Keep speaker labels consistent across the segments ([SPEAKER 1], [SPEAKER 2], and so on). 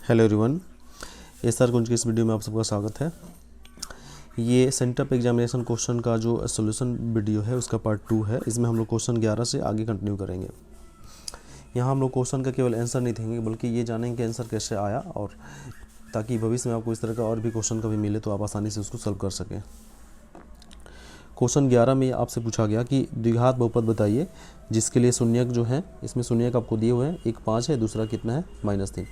[SPEAKER 1] Hello everyone, SR कुंज की इस video में आप सबका स्वागत है। ये सेंटअप एग्जामिनेशन क्वेश्चन का जो सॉल्यूशन वीडियो है उसका पार्ट 2 है। इसमें हम लोग क्वेश्चन 11 से आगे कंटिन्यू करेंगे। यहाँ हम लोग क्वेश्चन का केवल आंसर नहीं देंगे बल्कि ये जानेंगे कि आंसर कैसे आया, और ताकि भविष्य में आपको इस तरह का और भी क्वेश्चन कभी मिले तो आप आसानी से उसको सॉल्व कर सकें। क्वेश्चन 11 में आपसे पूछा गया कि द्विघात बहुपद बताइए जिसके लिए शून्यक जो है, इसमें शून्यक आपको दिए हुए हैं, एक 5 है, दूसरा कितना है -3।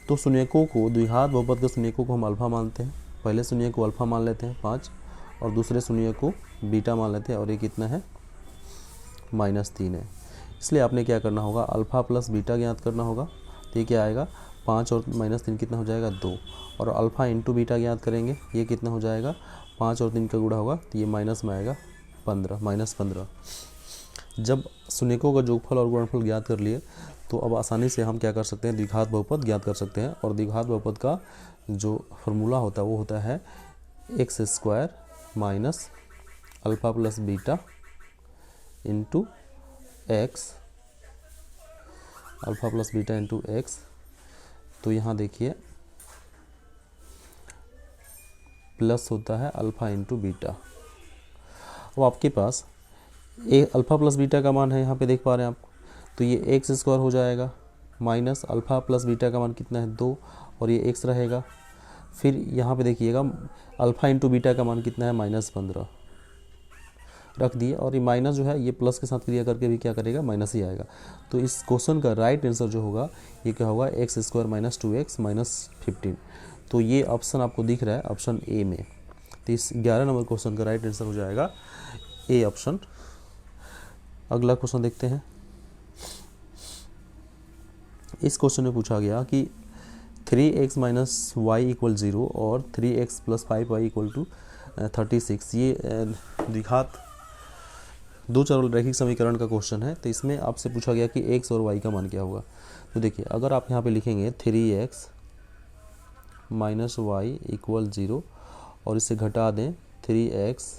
[SPEAKER 1] तो शून्यकों को, द्विघात बहुपद के शून्यकों को हम अल्फा मानते हैं। पहले शून्य को अल्फा मान लेते हैं 5, और दूसरे शून्य को बीटा मान लेते हैं, और ये कितना है -3 है। इसलिए आपने क्या करना होगा, अल्फा प्लस बीटा ज्ञात करना होगा। तो ये क्या आएगा, 5 और -3 कितना हो जाएगा 2, और अल्फा इंटू बीटा ज्ञात करेंगे, ये कितना हो जाएगा 5 और 3 का गुणा होगा तो ये माइनस में आएगा -15। जब शून्यकों का जोगफल और गुणनफल ज्ञात कर लिए तो अब आसानी से हम क्या कर सकते हैं, द्विघात बहुपद ज्ञात कर सकते हैं। और द्विघात बहुपद का जो फॉर्मूला होता है वो होता है x² minus alpha plus beta into x, alpha plus beta into x. तो यहाँ देखिए प्लस होता है अल्फा इंटू बीटा। अब आपके पास एक अल्फ़ा प्लस बीटा का मान है, यहाँ पे देख पा रहे हैं आप, तो ये x² हो जाएगा माइनस अल्फ़ा प्लस बीटा का मान कितना है 2, और ये x रहेगा। फिर यहाँ पे देखिएगा अल्फ़ा इंटू बीटा का मान कितना है -15 रख दिए, और ये माइनस जो है ये प्लस के साथ क्रिया करके भी क्या करेगा, माइनस ही आएगा। तो इस क्वेश्चन का राइट आंसर जो होगा ये क्या होगा, x² माइनस 2x माइनस 15। तो ये ऑप्शन आपको दिख रहा है ऑप्शन ए में। तो इस 11 नंबर क्वेश्चन का राइट आंसर हो जाएगा ए ऑप्शन। अगला क्वेश्चन देखते हैं। इस क्वेश्चन में पूछा गया कि 3x माइनस वाई इक्वल 0 और 3x plus 5y equal to 36, ये द्विघात दो चर रैखिक समीकरण का क्वेश्चन है। तो इसमें आपसे पूछा गया कि x और y का मान क्या होगा। तो देखिए, अगर आप यहाँ पे लिखेंगे 3x माइनस वाई इक्वल 0 और इसे घटा दें 3x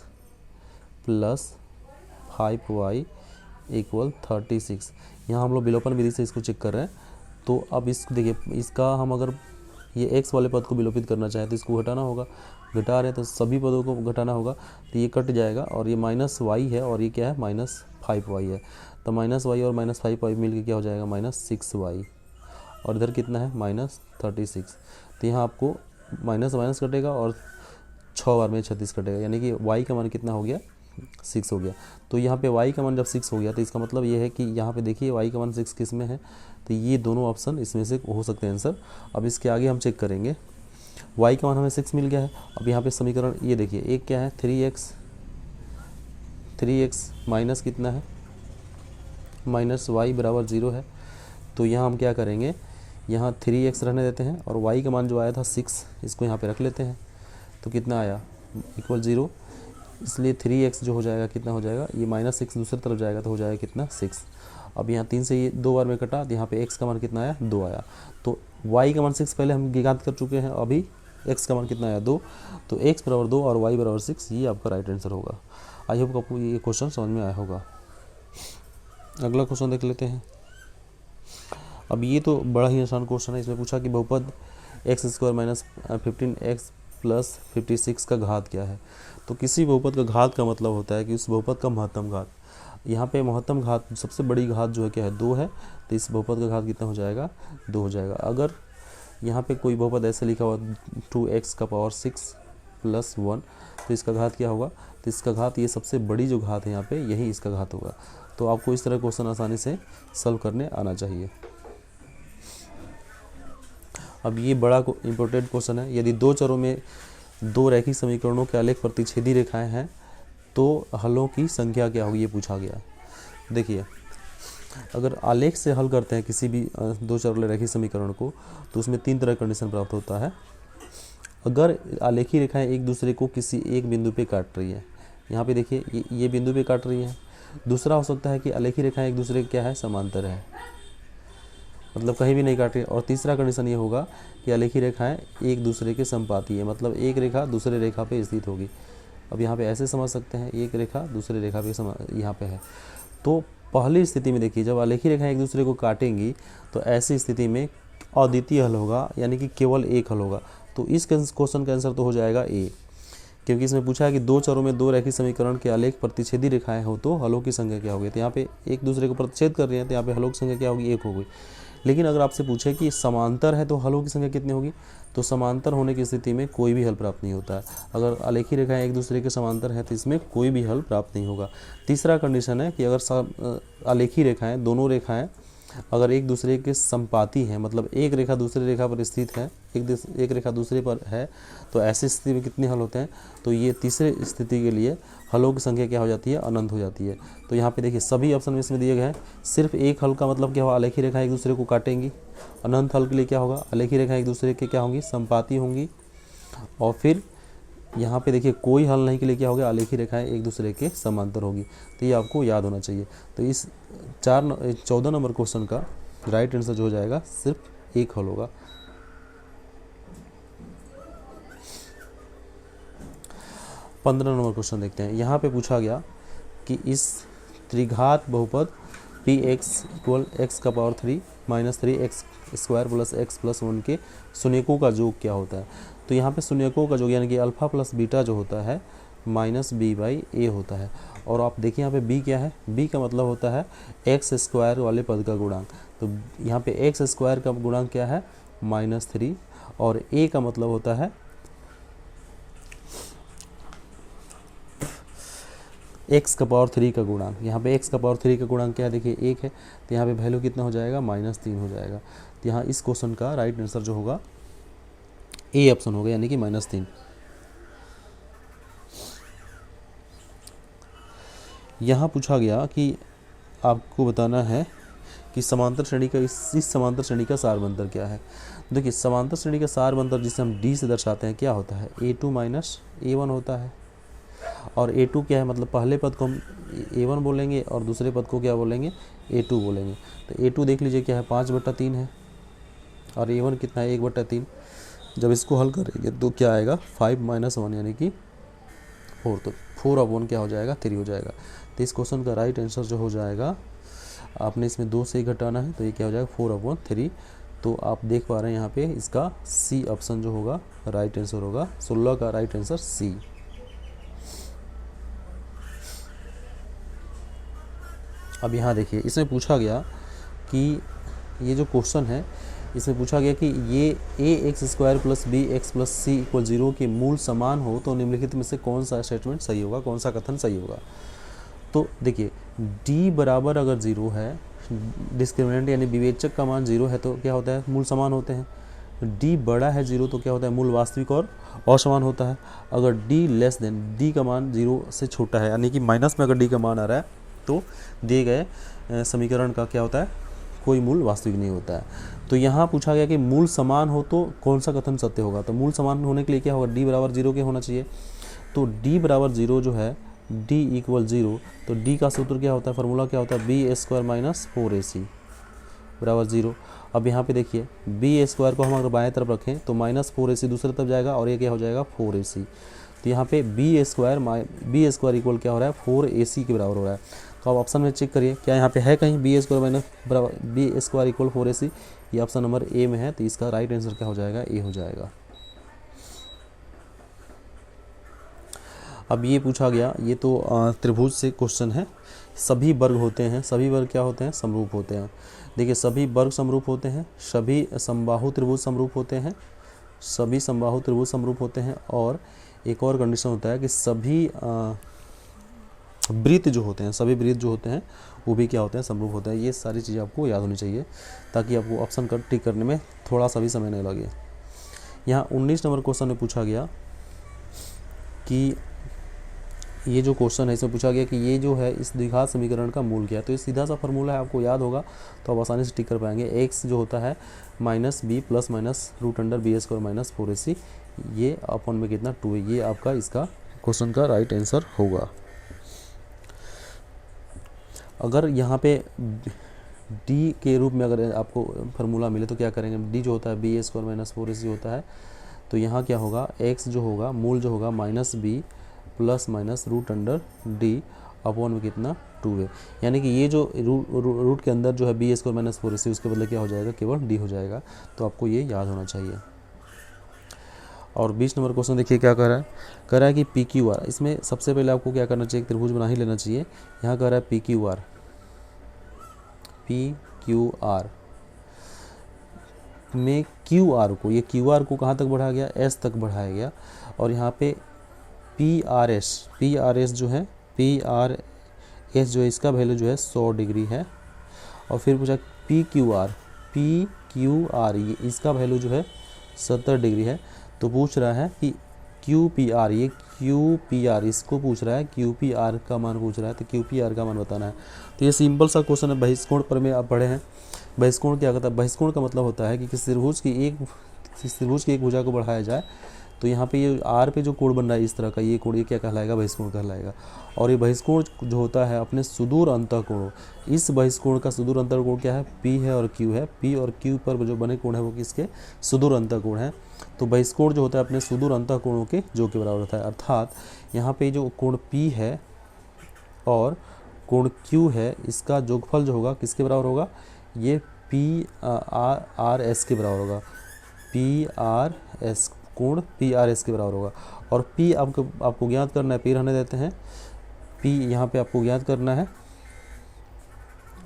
[SPEAKER 1] प्लस 5y इक्वल 36, यहाँ हम लोग विलोपन विधि से इसको चेक कर रहे हैं। तो अब इस देखिए, इसका हम अगर ये x वाले पद को विलोपित करना चाहें तो इसको घटाना होगा, घटा रहे हैं तो सभी पदों को घटाना होगा, तो ये कट जाएगा, और ये -y है और ये क्या है -5y है। तो -y और -5y मिलकर क्या हो जाएगा -6y, और इधर कितना है -36। तो यहाँ आपको माइनस माइनस कटेगा और 6 बार में 36 कटेगा, यानी कि y का मान कितना हो गया 6 हो गया। तो यहाँ पे y का मान जब 6 हो गया तो इसका मतलब ये है कि यहाँ पे देखिए y का मान 6 किस में है, तो ये दोनों ऑप्शन इसमें से हो सकते हैं आंसर। अब इसके आगे हम चेक करेंगे, y का मान हमें 6 मिल गया है। अब यहाँ पे समीकरण ये देखिए, एक क्या है 3x माइनस कितना है -y बराबर 0 है। तो यहाँ हम क्या करेंगे, यहाँ 3x रहने देते हैं, और y का मान जो आया था 6, इसको यहाँ पे रख लेते हैं। तो कितना आया इक्वल 0, इसलिए 3x जो हो जाएगा कितना हो जाएगा, ये -6 दूसरी तरफ जाएगा तो हो जाएगा कितना 6। अब यहाँ 3 से ये 2 बार में कटा, तो यहाँ पे x का मान कितना आया 2 आया। तो y का मान 6 पहले हम ज्ञात कर चुके हैं, अभी x का मान कितना आया 2। तो x बराबर 2 और y बराबर 6, ये आपका राइट आंसर होगा। आई होप आपको ये क्वेश्चन समझ में आया होगा। अगला क्वेश्चन देख लेते हैं। अब ये तो बड़ा ही आसान क्वेश्चन है। इसमें पूछा कि बहुपद x² माइनस 15x प्लस 56 का घात क्या है। तो किसी बहुपद का घात का मतलब होता है कि उस बहुपद का महत्तम घात। यहाँ पे महत्तम घात, सबसे बड़ी घात जो है क्या है 2 है, तो इस बहुपद का घात कितना हो जाएगा 2 हो जाएगा। अगर यहाँ पे कोई बहुपद ऐसे लिखा हुआ 2x का पावर 6 प्लस 1, तो इसका घात क्या होगा, तो इसका घात, ये सबसे बड़ी जो घात है यहाँ पे, यही इसका घात होगा। तो आपको इस तरह क्वेश्चन आसानी से सॉल्व करने आना चाहिए। अब ये बड़ा इंपॉर्टेंट क्वेश्चन है। यदि दो चरों में दो रैखिक समीकरणों के आलेख प्रतिच्छेदी रेखाएं हैं तो हलों की संख्या क्या होगी, ये पूछा गया। देखिए, अगर आलेख से हल करते हैं किसी भी दो चर वाले रैखिक समीकरण को, तो उसमें 3 तरह का कंडीशन प्राप्त होता है। अगर आलेखी रेखाएं एक दूसरे को किसी एक बिंदु पे काट रही है, यहाँ पे देखिए ये बिंदु पे काट रही है। दूसरा हो सकता है कि आलेखी रेखाएं एक दूसरे क्या है, समांतर है, मतलब कहीं भी नहीं काट रही। और तीसरा कंडीशन ये होगा कि आलेखी रेखाएं एक दूसरे के संपाती है, मतलब एक रेखा दूसरे रेखा पे स्थित होगी। अब यहाँ पे ऐसे समझ सकते हैं, एक रेखा दूसरे रेखा पे यहाँ पे है। तो पहली स्थिति में देखिए, जब आलेखी रेखाएं एक दूसरे को काटेंगी तो ऐसी स्थिति में अद्वितीय हल होगा, यानी कि केवल एक हल होगा। तो इस क्वेश्चन का आंसर तो हो जाएगा ए, क्योंकि इसमें पूछा है कि दो चरों में दो रैखिक समीकरण के आलेख प्रतिच्छेदी रेखाएं हो तो हलों की संख्या क्या होगी। तो यहाँ पे एक दूसरे को प्रतिच्छेद कर रहे हैं, तो यहाँ पे हलों की संख्या क्या होगी, एक होगी। लेकिन अगर आपसे पूछे कि समांतर है तो हलों की संख्या कितनी होगी, तो समांतर होने की स्थिति में कोई भी हल प्राप्त नहीं होता है। अगर आलेखी रेखाएं एक दूसरे के समांतर है तो इसमें कोई भी हल प्राप्त नहीं होगा। तीसरा कंडीशन है कि अगर आलेखी रेखाएं, दोनों रेखाएं अगर एक दूसरे के संपाती हैं, मतलब एक रेखा दूसरी रेखा पर स्थित है, एक रेखा दूसरे पर है, तो ऐसी स्थिति में कितने हल होते हैं, तो ये तीसरे स्थिति के लिए हलों की संख्या क्या हो जाती है, अनंत हो जाती है। तो यहाँ पे देखिए सभी ऑप्शन में इसमें दिए गए हैं, सिर्फ एक हल का मतलब क्या होगा, आलेखी रेखा एक दूसरे को काटेंगी। अनंत हल के लिए क्या होगा, आलेखी रेखा एक दूसरे के क्या होंगी, संपाती होंगी। और फिर यहाँ पे देखिए कोई हल नहीं के लिए क्या होगा, आलेखी रेखाएं एक दूसरे के समांतर होगी। तो ये आपको याद होना चाहिए। तो इस 14 नंबर क्वेश्चन का राइट आंसर जो हो जाएगा सिर्फ एक हल होगा। पंद्रह नंबर क्वेश्चन देखते हैं। यहाँ पे पूछा गया कि इस त्रिघात बहुपद px इक्वल x का power 3 minus 3x square plus x plus 1 के शून्यकों का योग क्या होता है। तो यहाँ पे शून्यकों का योग यानी कि अल्फा प्लस बीटा जो होता है माइनस बी बाई ए होता है। और आप देखिए यहाँ पे b क्या है, b का मतलब होता है x स्क्वायर वाले पद का गुणांक। तो यहाँ पे x स्क्वायर का गुणांक क्या है, -3, और a का मतलब होता है x का पावर 3 का गुणांक। यहाँ पे x का पावर 3 का गुणांक क्या है, देखिए 1 है, तो यहाँ पे वैल्यू कितना हो जाएगा, -3 हो जाएगा। तो यहाँ इस क्वेश्चन का राइट आंसर जो होगा ए ऑप्शन होगा, यानी कि -3। यहाँ पूछा गया कि आपको बताना है कि समांतर श्रेणी का इस समांतर श्रेणी का सारबंतर क्या है। देखिए समांतर श्रेणी का सारबंतर जिसे हम d से दर्शाते हैं क्या होता है, a2 माइनस a1 होता है। और a2 क्या है, मतलब पहले पद को हम a1 बोलेंगे और दूसरे पद को क्या बोलेंगे, a2 बोलेंगे। तो a2 देख लीजिए क्या है, 5/3 है, और a1 कितना है, 1/3। जब इसको हल करेंगे तो क्या आएगा, 5 - 1 यानी कि 4। तो 4/1 क्या हो जाएगा, 3 हो जाएगा। तो इस क्वेश्चन का राइट आंसर जो हो जाएगा, आपने इसमें 2 से ही घटाना है, तो ये क्या हो जाएगा, 4/3। तो आप देख पा रहे हैं यहाँ पे इसका सी ऑप्शन जो होगा राइट आंसर होगा। 16 का राइट आंसर सी। अब यहाँ देखिए इसमें पूछा गया कि ये जो क्वेश्चन है इसमें पूछा गया कि ये ax² + bx + c = 0 के मूल समान हो तो निम्नलिखित में से कौन सा स्टेटमेंट सही होगा, कौन सा कथन सही होगा। तो देखिए d बराबर अगर 0 है, डिस्क्रिमिनेंट यानी विवेचक का मान 0 है तो क्या होता है, मूल समान होते हैं। d बड़ा है 0 तो क्या होता है, मूल वास्तविक और असमान होता है। अगर d लेस देन, d का मान 0 से छोटा है, यानी कि माइनस में अगर d का मान आ रहा है तो दिए गए समीकरण का क्या होता है, कोई मूल वास्तविक नहीं होता है। तो यहाँ पूछा गया कि मूल समान हो तो कौन सा कथन सत्य होगा। तो मूल समान होने के लिए क्या होगा, d बराबर 0 के होना चाहिए। तो d बराबर 0 जो है, d = 0, तो d का सूत्र क्या होता है, फार्मूला क्या होता है, b² - 4ac बराबर 0। अब यहाँ पे देखिए b² को हम अगर बाएं तरफ रखें तो -4ac दूसरी तरफ जाएगा और ये क्या हो जाएगा, 4ac। तो यहाँ पे b² इक्वल क्या हो रहा है, 4ac के बराबर हो रहा है। तो आप ऑप्शन में चेक करिए क्या यहाँ पे है कहीं b² इक्वल 4ac, ये ऑप्शन नंबर ए में है। तो इसका राइट आंसर क्या हो जाएगा, ए हो जाएगा। अब ये पूछा गया, ये तो त्रिभुज से क्वेश्चन है। सभी वर्ग होते हैं, सभी वर्ग क्या होते हैं, समरूप होते हैं। देखिए सभी वर्ग समरूप होते हैं, सभी समबाहु त्रिभुज समरूप होते हैं, सभी समबाहु त्रिभुज समरूप होते हैं। और एक और कंडीशन होता है कि सभी वृत्त जो होते हैं, सभी वृत्त जो होते हैं वो भी क्या होते हैं, समरूप होते हैं। ये सारी चीज़ें आपको याद होनी चाहिए ताकि आपको ऑप्शन का टिक करने में थोड़ा सा भी समय नहीं लगे। यहाँ 19 नंबर क्वेश्चन में पूछा गया कि ये जो क्वेश्चन है इसमें पूछा गया कि ये जो है इस द्विघात समीकरण का मूल क्या है। तो ये सीधा सा फार्मूला है, आपको याद होगा तो आप आसानी से टिक कर पाएंगे। x जो होता है -b + √b² - 4ac, ये अपन में कितना 2 है। ये आपका इसका क्वेश्चन का राइट आंसर होगा। अगर यहाँ पे d के रूप में अगर आपको फार्मूला मिले तो क्या करेंगे, d जो होता है b² - 4ac होता है। तो यहाँ क्या होगा, x जो होगा मूल जो होगा -b + √d अपॉन में कितना 2 है, यानी कि ये जो रूट के अंदर जो है बी स्क्वायर माइनस 4 उसके बदले क्या हो जाएगा, केवल डी हो जाएगा। तो आपको ये याद होना चाहिए। और 20 नंबर क्वेश्चन देखिए क्या कह रहा है कि पी क्यू आर, इसमें सबसे पहले आपको क्या करना चाहिए, एक त्रिभुज बना ही लेना चाहिए। यहाँ कह रहा है पी क्यू आर में क्यू आर को, ये क्यू आर को कहाँ तक बढ़ाया गया, एस तक बढ़ाया गया। और यहाँ पे पी आर एस जो है, पी आर एस जो है इसका वैल्यू जो है 100 डिग्री है। और फिर पूछा पी क्यू आर ये इसका वैल्यू जो है 70 डिग्री है। तो पूछ रहा है कि क्यू पी आर, ये क्यू पी आर इसको पूछ रहा है, क्यू पी आर का मान पूछ रहा है, तो क्यू पी आर का मान बताना है। तो ये सिंपल सा क्वेश्चन है। बहिष्कोण पर में आप पढ़े हैं, बहिष्कोण क्या कहता है, बहिष्कोण का मतलब होता है कि किसी त्रिभुज की एक भुजा को बढ़ाया जाए। तो यहाँ पे ये आर पे जो कोण बन रहा है इस तरह का, ये कोण ये क्या कहलाएगा, बहिष्कोण कहलाएगा। और ये बहिष्कोण जो होता है अपने सुदूर अंतःकोण, इस बहिष्कोण का सुदूर अंतःकोण क्या है, पी है और क्यू है। पी और क्यू पर जो बने कोण है वो किसके, सुदूर अंतःकोण है। तो बहिष्कोण जो होता है अपने सुदूर अंतःकोणों के जो के बराबर होता है। अर्थात यहाँ पे जो कोण पी है और कोण क्यू है, इसका जोगफल जो होगा किसके बराबर होगा, ये पी आर एस के बराबर होगा। पी आर एस, कोण पी आर एस के बराबर होगा। और पी आपको ज्ञात करना है, पी रहने देते हैं, पी यहाँ पे आपको ज्ञात करना है।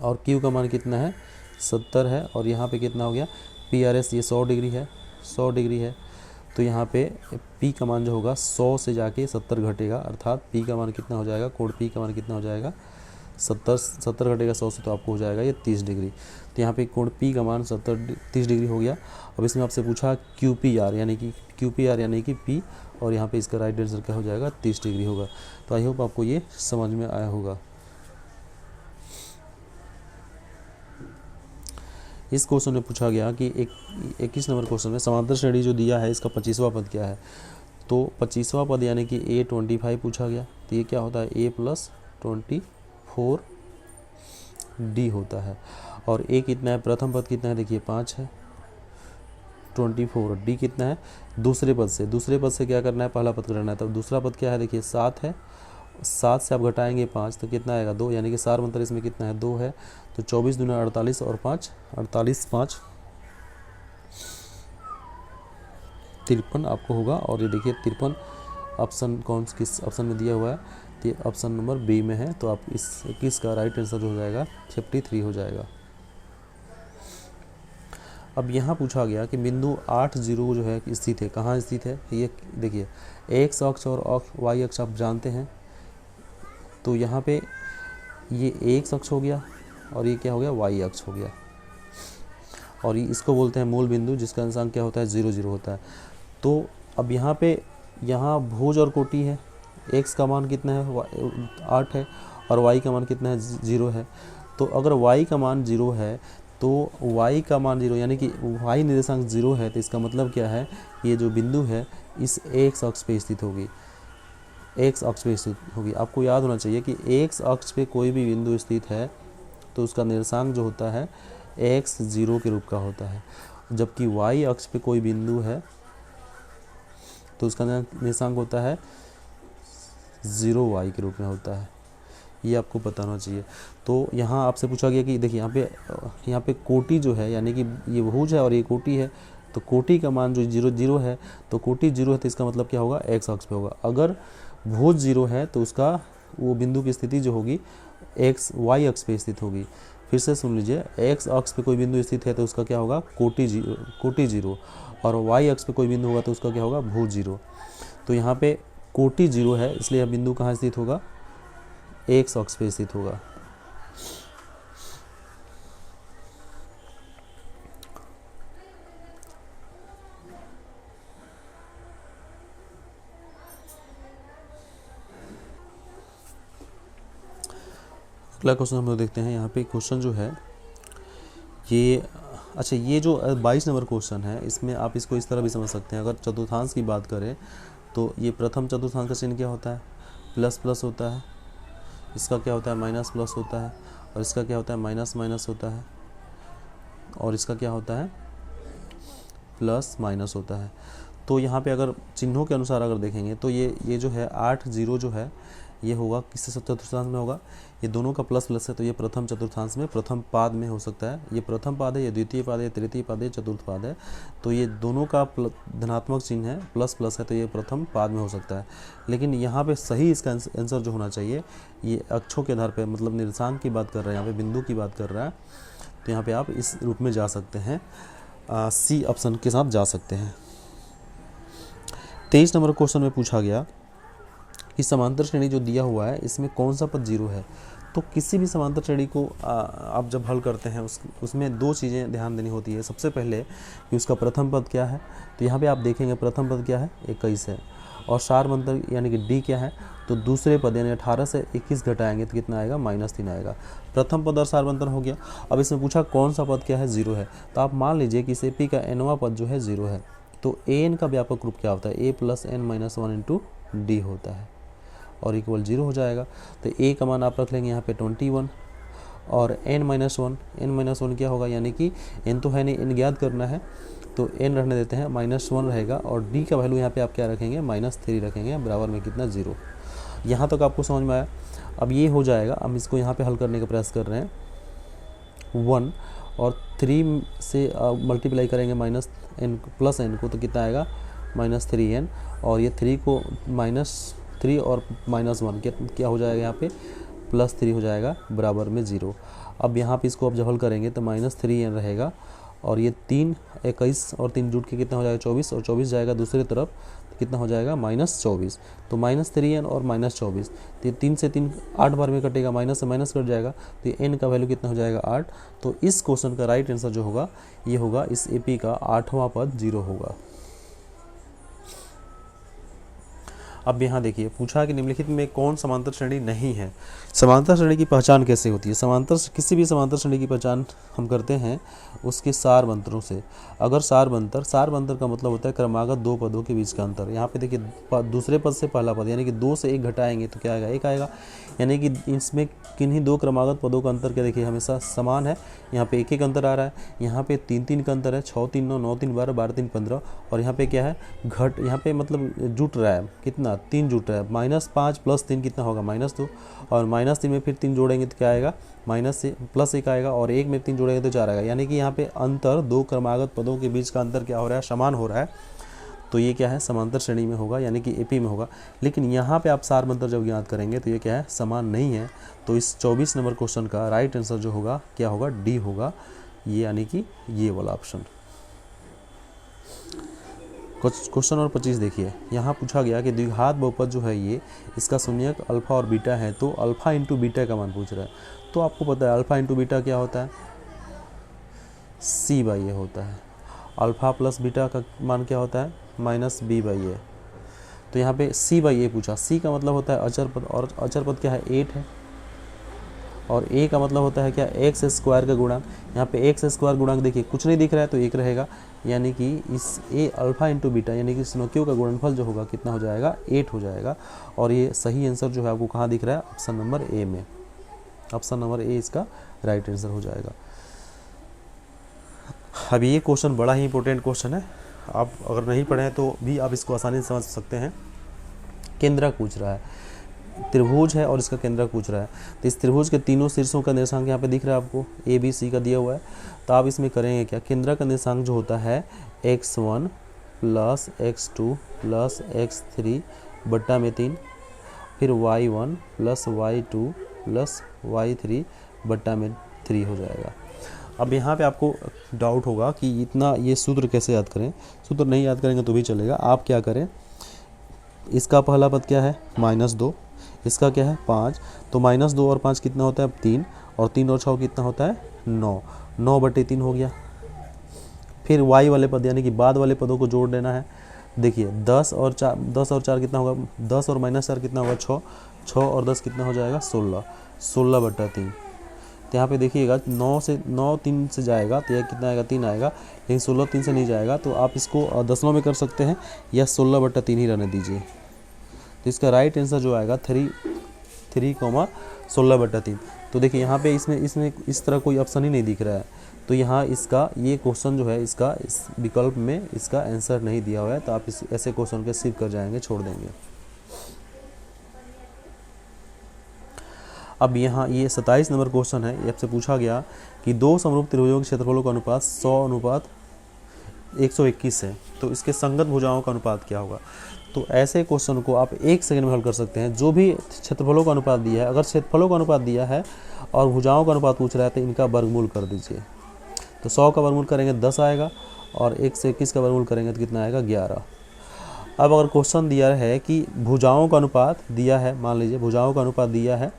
[SPEAKER 1] और क्यू का मान कितना है, 70 है। और यहाँ पे कितना हो गया, पी आर एस ये 100 डिग्री है, 100 डिग्री है। तो यहाँ पे पी का मान जो होगा 100 से जाके 70 घटेगा, अर्थात पी का मान कितना हो जाएगा, कोण पी का मान कितना हो जाएगा, 70 घटेगा 100 से, तो आपको हो जाएगा ये 30 डिग्री। तो यहाँ पे कोण पी का मान 30 डिग्री हो गया। अब इसमें आपसे पूछा क्यू पी आर यानी कि पी, और यहाँ पे इसका राइट आंसर क्या हो जाएगा, 30 डिग्री होगा। तो आई होप आपको ये समझ में आया होगा। इस क्वेश्चन में पूछा गया कि 21 नंबर क्वेश्चन में समांतर श्रेणी जो दिया है इसका 25वां पद क्या है। तो 25वां पद यानी कि A25 पूछा गया। तो ये क्या होता है, A + 24 D होता है। और A कितना है, प्रथम पद कितना है, देखिए 5 है, 24 D कितना है, दूसरे पद से क्या करना है, पहला पद करना है। तब दूसरा पद क्या है, देखिए 7 है, 7 से आप घटाएंगे 5 तो कितना आएगा, 2, यानी कि 4 मंत्र इसमें कितना है, 2 है। तो 24 दूना 48 और 5 48 5 53 आपको होगा। और ये देखिए 53 ऑप्शन किस ऑप्शन में दिया हुआ है, तो ये ऑप्शन नंबर बी में है। तो आप इस 21 का राइट आंसर जो हो जाएगा 53 हो जाएगा। अब यहाँ पूछा गया कि बिंदु 8 0 जो है स्थित है, कहाँ स्थित है, ये देखिए एक्स अक्ष और वाई अक्ष आप जानते हैं। तो यहाँ पे ये एक्स अक्ष हो गया और ये क्या हो गया, वाई अक्ष हो गया। और इसको बोलते हैं मूल बिंदु, जिसका अंशांक क्या होता है, 0 0 होता है। तो अब यहाँ भुज और कोटि है, एक्स का मान कितना है, 8 है, और वाई का मान कितना है, 0 है। तो अगर वाई का मान 0 है तो y का मान 0 यानी कि y निर्देशांक 0 है, तो इसका मतलब क्या है, ये जो बिंदु है इस x अक्ष पे स्थित होगी, x अक्ष पे स्थित होगी। आपको याद होना चाहिए कि x अक्ष पे कोई भी बिंदु स्थित है तो उसका निर्देशांक जो होता है x 0 के रूप का होता है। जबकि y अक्ष पे कोई बिंदु है तो उसका निर्देशांक होता है 0y के रूप में होता है। ये आपको बताना चाहिए। तो यहाँ आपसे पूछा गया कि देखिए यहाँ पे कोटि जो है, यानी कि ये भुज है और ये कोटि है, तो कोटि का मान जो 0 0 है, तो कोटि 0 है तो इसका मतलब क्या होगा, x अक्ष पे होगा। अगर भुज 0 है तो उसका वो बिंदु की स्थिति जो होगी y अक्ष पे स्थित होगी। फिर से सुन लीजिए, x अक्ष पे कोई बिंदु स्थित है तो उसका क्या होगा, कोटि 0, और y अक्ष पे कोई बिंदु होगा तो उसका क्या होगा, भुज 0। तो यहाँ पे कोटि 0 है, इसलिए यह बिंदु कहाँ स्थित होगा, एक्स अक्ष पे स्थित होगा। अगला क्वेश्चन हम लोग देखते हैं। यहाँ पे क्वेश्चन जो है ये, अच्छा ये जो 22 नंबर क्वेश्चन है, इसमें आप इसको इस तरह भी समझ सकते हैं। अगर चतुर्थांश की बात करें तो ये प्रथम चतुर्थांश का चिन्ह क्या होता है, प्लस प्लस होता है, इसका क्या होता है, माइनस प्लस होता है, और इसका क्या होता है, माइनस माइनस होता है, और इसका क्या होता है, प्लस माइनस होता है। तो यहाँ पे अगर चिन्हों के अनुसार अगर देखेंगे तो ये जो है 8 0 जो है ये होगा किससे चतुर्थांश में होगा, ये दोनों का प्लस प्लस है तो ये प्रथम चतुर्थांश में प्रथम पाद में हो सकता है। ये प्रथम पाद है, ये द्वितीय पाद है, तृतीय पाद है, चतुर्थ पाद है, तो ये दोनों का धनात्मक चिन्ह है, प्लस प्लस है, तो ये प्रथम पाद में हो सकता है। लेकिन यहाँ पे सही इसका आंसर जो होना चाहिए, ये अक्षों के आधार पर, मतलब निर्देशांक की बात कर रहा है, यहाँ पे बिंदु की बात कर रहा है, तो यहाँ पे आप इस रूप में जा सकते हैं, सी ऑप्शन के साथ जा सकते हैं। 23 नंबर क्वेश्चन में पूछा गया कि समांतर श्रेणी जो दिया हुआ है इसमें कौन सा पद जीरो है। तो किसी भी समांतर श्रेणी को आप जब हल करते हैं उसमें दो चीज़ें ध्यान देनी होती है। सबसे पहले कि उसका प्रथम पद क्या है, तो यहाँ पे आप देखेंगे प्रथम पद क्या है 21 है, और सारवंतर यानी कि डी क्या है, तो दूसरे पद यानी 18 से 21 घटाएंगे तो कितना आएगा, -3 आएगा। प्रथम पद और सारवंतर हो गया। अब इसमें पूछा कौन सा पद क्या है, जीरो है, तो आप मान लीजिए कि सेपी का एनवा पद जो है जीरो है, तो एन का व्यापक रूप क्या होता है, A plus N minus 1 into D होता है, और इक्वल 0 हो जाएगा। तो ए का मान आप रख लेंगे यहाँ पे 21 और n माइनस वन क्या होगा, यानी कि n तो है नहीं, n ज्ञात करना है तो n रखने देते हैं, -1 रहेगा, और d का वैल्यू यहाँ पे आप क्या रखेंगे, -3 रखेंगे, बराबर में कितना 0। यहाँ तक आपको समझ में आया। अब ये हो जाएगा, हम इसको यहाँ पे हल करने का प्रयास कर रहे हैं। 1 और 3 से मल्टीप्लाई करेंगे -n प्लस n को, तो कितना आएगा -3n, और ये 3 को -3 और -1 क्या हो जाएगा, यहाँ पे +3 हो जाएगा, बराबर में 0। अब यहाँ पे इसको आप जब हल करेंगे तो -3n रहेगा, और ये 3 21 और 3 जुट के कितना हो जाएगा 24, और 24 जाएगा दूसरी तरफ तो कितना हो जाएगा -24। तो -3n और -24, तो 3 से 3 8 बार में कटेगा, माइनस से माइनस कट जाएगा, तो ये n का वैल्यू कितना हो जाएगा 8। तो इस क्वेश्चन का राइट आंसर जो होगा ये होगा, इस AP का 8वां पद 0 होगा। अब यहाँ देखिए पूछा कि निम्नलिखित में कौन समांतर श्रेणी नहीं है। समांतर श्रेणी की पहचान कैसे होती है, किसी भी समांतर श्रेणी की पहचान हम करते हैं उसके सारवंतरों से। अगर सारवंतर का मतलब होता है क्रमागत दो पदों के बीच का अंतर। यहाँ पे देखिए दूसरे पद से पहला पद यानी कि 2 से 1 घटाएंगे तो क्या आएगा, 1 आएगा, यानी कि इसमें किन्हीं दो क्रमागत पदों का अंतर क्या देखिए हमेशा समान है। यहाँ पे 1-1 अंतर आ रहा है, यहाँ पे 3-3 का अंतर है, 6-3 9, 9-3 12, 12-3 15, और यहाँ पे क्या है घट, यहाँ पे मतलब जुट रहा है, कितना 3 जुट रहा है, -5 + 3 कितना होगा -2, और -3 में फिर 3 जोड़ेंगे तो क्या आएगा +1 आएगा, और 1 में 3 जोड़ेंगे तो 4 आएगा। यानी कि यहाँ पे अंतर दो क्रमागत पदों के बीच का अंतर क्या हो रहा है, समान हो रहा है, तो ये क्या है समांतर श्रेणी में होगा, यानी कि AP में होगा। लेकिन यहाँ पे आप सारवंतर जब ज्ञात करेंगे तो ये क्या है, समान नहीं है। तो इस 24 नंबर क्वेश्चन का राइट आंसर जो होगा क्या होगा, डी होगा, ये यानी कि ये वाला ऑप्शन। क्वेश्चन नंबर 25 देखिए, यहाँ पूछा गया कि द्विघात बहुपद जो है ये, इसका शून्यक अल्फा और बीटा है, तो अल्फा इंटू बीटा का मान पूछ रहा है। तो आपको पता है अल्फा इंटू बीटा क्या होता है, C/A होता है। अल्फा प्लस बीटा का मान क्या होता है, -B/A। तो यहाँ पे C/A पूछा, C का मतलब होता है अचर पद, और अचर पद क्या है 8 है, और A का मतलब होता है क्या, x² का गुणांक। यहाँ पे x² गुणांक देखिए कुछ नहीं दिख रहा है तो 1 रहेगा, यानी कि इस A अल्फा इंटू बीटा यानी कि स्नोक्यू का गुणनफल जो होगा कितना हो जाएगा, 8 हो जाएगा। और ये सही आंसर जो है आपको कहाँ दिख रहा है, ऑप्शन नंबर A में, ऑप्शन नंबर A इसका राइट आंसर हो जाएगा। अब ये क्वेश्चन बड़ा ही इंपॉर्टेंट क्वेश्चन है, आप अगर नहीं पढ़े हैं तो भी आप इसको आसानी से समझ सकते हैं। केंद्रक पूछ रहा है, त्रिभुज है और इसका केंद्रक पूछ रहा है, तो इस त्रिभुज के तीनों शीर्षों का निर्देशांक यहाँ पे दिख रहा है आपको, ABC का दिया हुआ है। तो आप इसमें करेंगे क्या, केंद्रक का निर्देशांक जो होता है x1 + x2 + x3 बट्टा में 3, फिर y1 + y2 + y3 बट्टा में 3 हो जाएगा। अब यहाँ पे आपको डाउट होगा कि इतना ये सूत्र कैसे याद करें। सूत्र नहीं याद करेंगे तो भी चलेगा। आप क्या करें, इसका पहला पद क्या है -2, इसका क्या है 5, तो -2 और 5 कितना होता है 3, और 3 और 6 कितना होता है 9, 9/3 हो गया। फिर y वाले पद यानी कि बाद वाले पदों को जोड़ देना है। देखिए 10 और 4 कितना होगा, 10 और -4 कितना होगा 6, 6 और 10 कितना हो जाएगा 16, 16/3। तो यहाँ पे देखिएगा 9 3 से जाएगा तो यह कितना आएगा 3 आएगा, लेकिन 16 3 से नहीं जाएगा, तो आप इसको दशमलव में कर सकते हैं या 16/3 ही रहने दीजिए। तो इसका राइट आंसर जो आएगा 3,16/3। तो देखिए यहाँ पे इसमें इस तरह कोई ऑप्शन ही नहीं दिख रहा है, तो यहाँ इसका ये क्वेश्चन जो है इसका इस विकल्प में इसका आंसर नहीं दिया हुआ है, तो आप ऐसे क्वेश्चन के स्किप कर जाएंगे, छोड़ देंगे। अब यहाँ ये 27 नंबर क्वेश्चन है, ये आपसे पूछा गया कि दो समरूप त्रिभुजों के क्षेत्रफलों का अनुपात 100:121 है, तो इसके संगत भुजाओं का अनुपात क्या होगा। तो ऐसे क्वेश्चन को आप 1 सेकंड में हल कर सकते हैं। जो भी क्षेत्रफलों का अनुपात दिया है, अगर क्षेत्रफलों का अनुपात दिया है और भुजाओं का अनुपात पूछ रहा है तो इनका वर्गमूल कर दीजिए। तो 100 का वर्गमूल करेंगे 10 आएगा और 121 का वर्गमूल करेंगे तो कितना आएगा 11। अब अगर क्वेश्चन दिया है कि भुजाओं का अनुपात दिया है, मान लीजिए भुजाओं का अनुपात दिया है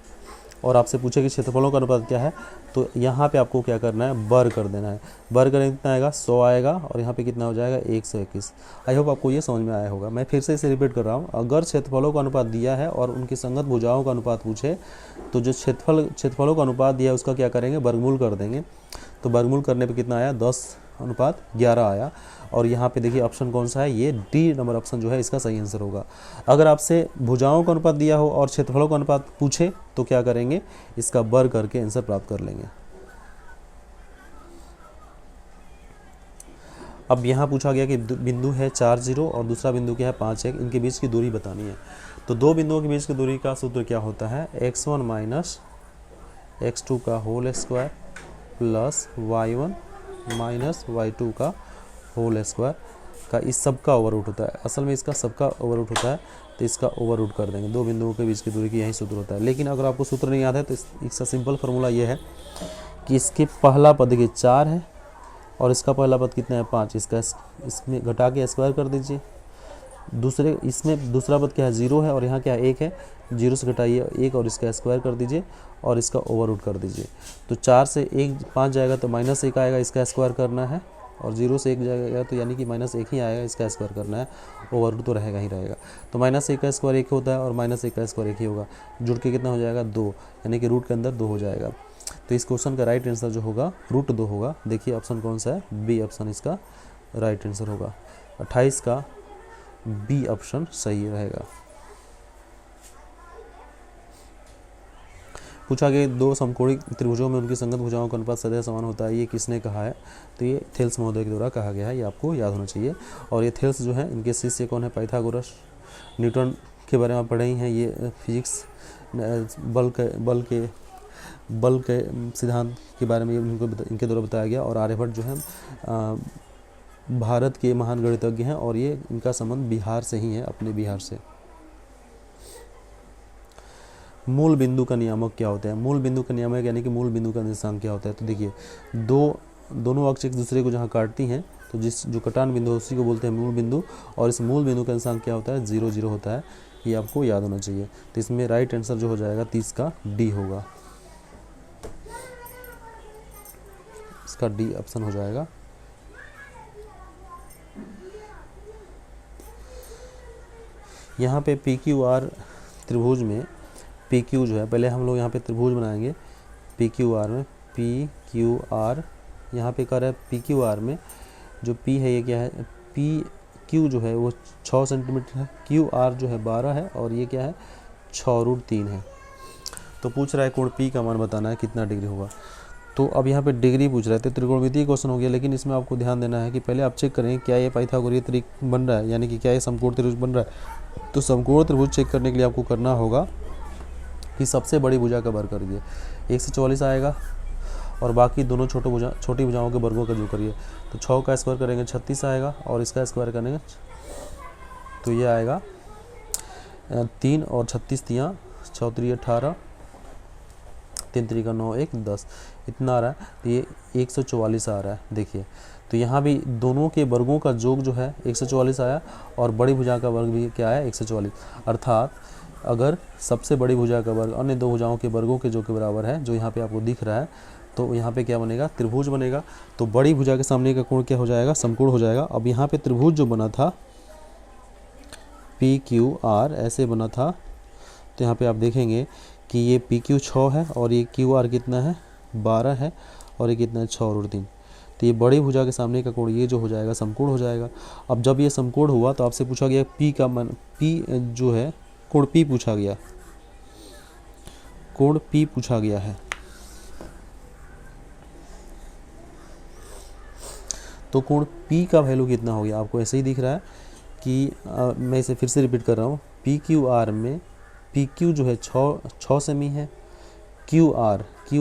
[SPEAKER 1] और आपसे पूछे कि क्षेत्रफलों का अनुपात क्या है, तो यहाँ पे आपको क्या करना है, बर कर देना है। बर करेंगे कितना आएगा 100 आएगा और यहाँ पे कितना हो जाएगा 121। आई होप आपको ये समझ में आया होगा। मैं फिर से इसे रिपीट कर रहा हूँ, अगर क्षेत्रफलों का अनुपात दिया है और उनकी संगत भुजाओं का अनुपात पूछे तो जो क्षेत्रफलों का अनुपात दिया है उसका क्या करेंगे, वर्गमूल कर देंगे। तो वर्गमूल करने पर कितना आया 10:11 आया। और यहाँ पे देखिए ऑप्शन कौन सा है, ये डी नंबर ऑप्शन जो है इसका सही आंसर होगा। अगर आपसे भुजाओं का अनुपात दिया हो और क्षेत्रफलों का अनुपात पूछे तो क्या करेंगे, इसका बर करके आंसर प्राप्त कर लेंगे। अब यहाँ पूछा गया कि बिंदु है 4 0 और दूसरा बिंदु क्या है 5 1, इनके बीच की दूरी बतानी है। तो दो बिंदुओं के बीच की दूरी का सूत्र क्या होता है, x1 - x2 का whole square plus y1 - y2 का होल स्क्वायर का इस सब का ओवर रूट होता है। असल में इसका सबका ओवर रूट होता है, तो इसका ओवर रूट कर देंगे। दो बिंदुओं के बीच की दूरी की यही सूत्र होता है। लेकिन अगर आपको सूत्र नहीं याद है तो इसका सिंपल फार्मूला ये है कि इसके पहला पद देखिए 4 है और इसका पहला पद कितना है 5, इसमें घटा के स्क्वायर कर दीजिए। इसमें दूसरा पद क्या है 0 है और यहाँ क्या है 1 है, 0 से घटाइए 1 और इसका स्क्वायर कर दीजिए और इसका ओवर रूट कर दीजिए। तो 4 से 1 5 जाएगा तो -1 आएगा, इसका स्क्वायर करना है, और 0 से 1 जाएगा तो यानी कि -1 ही आएगा, इसका स्क्वायर करना है, ओवर रूट तो रहेगा ही रहेगा। तो -1 का स्क्वायर 1 होता है और -1 का स्क्वायर 1 ही होगा, जुड़ के कितना हो जाएगा 2, यानी कि रूट के अंदर 2 हो जाएगा। तो इस क्वेश्चन का राइट आंसर जो होगा √2 होगा। देखिए ऑप्शन कौन सा है, बी ऑप्शन इसका राइट आंसर होगा। 28 का बी ऑप्शन सही रहेगा। पूछा गया दो समकोणिक त्रिभुजों में उनकी संगत भुजाओं का अनुपात सदैव समान होता है, ये किसने कहा है। तो ये थेल्स महोदय के द्वारा कहा गया है, ये आपको याद होना चाहिए। और ये थेल्स जो है इनके शिष्य कौन है, पाइथागोरस। न्यूटन के बारे में पढ़े ही हैं, ये फिजिक्स बल के सिद्धांत के बारे में इनके द्वारा बताया गया। और आर्यभट्ट जो है भारत के महान गणितज्ञ हैं और ये इनका संबंध बिहार से ही है, अपने बिहार से। मूल बिंदु का नियामक क्या होता है, मूल बिंदु का नियामक यानी कि मूल बिंदु का निर्देशांक क्या होता है। तो देखिए दोनों अक्ष एक दूसरे को जहाँ काटती हैं तो जो कटान बिंदु है उसी को बोलते हैं मूल बिंदु। और इस मूल बिंदु का निर्देशांक क्या होता है 0 0 होता है, ये आपको याद होना चाहिए। तो इसमें राइट आंसर जो हो जाएगा 30 का डी होगा, इसका डी ऑप्शन हो जाएगा। यहाँ पे PQR त्रिभुज में PQ जो है, पहले हम लोग यहाँ पे त्रिभुज बनाएंगे PQR में, PQR यहाँ पे कर रहा है PQR में जो P है ये क्या है, PQ जो है वो 6 सेंटीमीटर है, QR जो है 12 है और ये क्या है 6√3 है। तो पूछ रहा है कोण P का मान बताना है कितना डिग्री होगा। तो अब यहाँ पे डिग्री पूछ रहे थे, त्रिकोणमितीय क्वेश्चन हो गया, लेकिन इसमें आपको ध्यान देना है कि पहले आप चेक करें क्या ये पाइथागोरीय त्रिकोण बन रहा है, यानी कि क्या ये समकोण त्रिभुज बन रहा है। तो समकोण त्रिभुज चेक करने के लिए आपको करना होगा कि सबसे बड़ी भुजा का वर्ग करिए, 144 आएगा और बाकी दोनों छोटी भुजाओं के वर्गों का जो करिए। तो 6 का स्क्वायर करेंगे 36 आएगा और इसका स्क्वायर करेंगे तो ये आएगा 3 और 36 तियाँ 6 3 18 3 3 9 1 10 इतना आ रहा है। तो ये 144 आ रहा है। देखिए तो यहाँ भी दोनों के वर्गों का योग जो है 144 आया और बड़ी भुजा का वर्ग भी क्या आया 144। अर्थात अगर सबसे बड़ी भुजा का वर्ग अन्य दो भुजाओं के वर्गों के योग के बराबर है, जो यहाँ पे आपको दिख रहा है, तो यहाँ पे क्या बनेगा त्रिभुज बनेगा। तो बड़ी भुजा के सामने का कोण क्या हो जाएगा समकोण हो जाएगा। अब यहाँ पे त्रिभुज जो बना था PQR ऐसे बना था, तो यहाँ पे आप देखेंगे कि ये PQ 6 है और ये QR कितना है 12 है और ये कितना है 6√3। तो ये बड़ी भुजा के सामने का कोण ये जो हो जाएगा समकोण हो जाएगा। अब जब ये समकोण हुआ तो आपसे पूछा गया P का मान, P जो है कोण P पूछा गया, कोण P पूछा गया है। तो कोण P का वैल्यू कितना हो गया आपको ऐसे ही दिख रहा है कि मैं इसे फिर से रिपीट कर रहा हूँ। PQR में PQ जो है 6 सेमी है, क्यू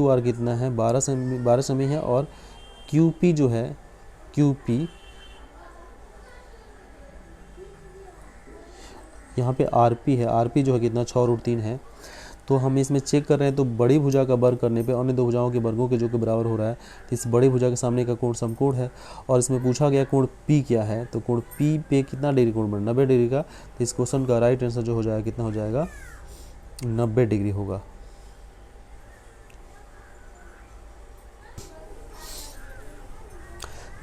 [SPEAKER 1] आर कितना है 12 सेमी है, और क्यू पी जो है क्यू पी यहाँ पे आर पी है, आर पी जो है कितना 6√3 है। तो हम इसमें चेक कर रहे हैं, तो बड़ी भुजा का वर्ग करने पे अन्य दो भुजाओं के वर्गों के जो कि बराबर हो रहा है, तो इस बड़ी भुजा के सामने का कोण समकोण है। और इसमें पूछा गया कोण P क्या है, तो कोण P पे कितना डिग्री कोण बना 90 डिग्री का। तो इस क्वेश्चन का राइट आंसर जो हो जाएगा कितना हो जाएगा 90 डिग्री होगा।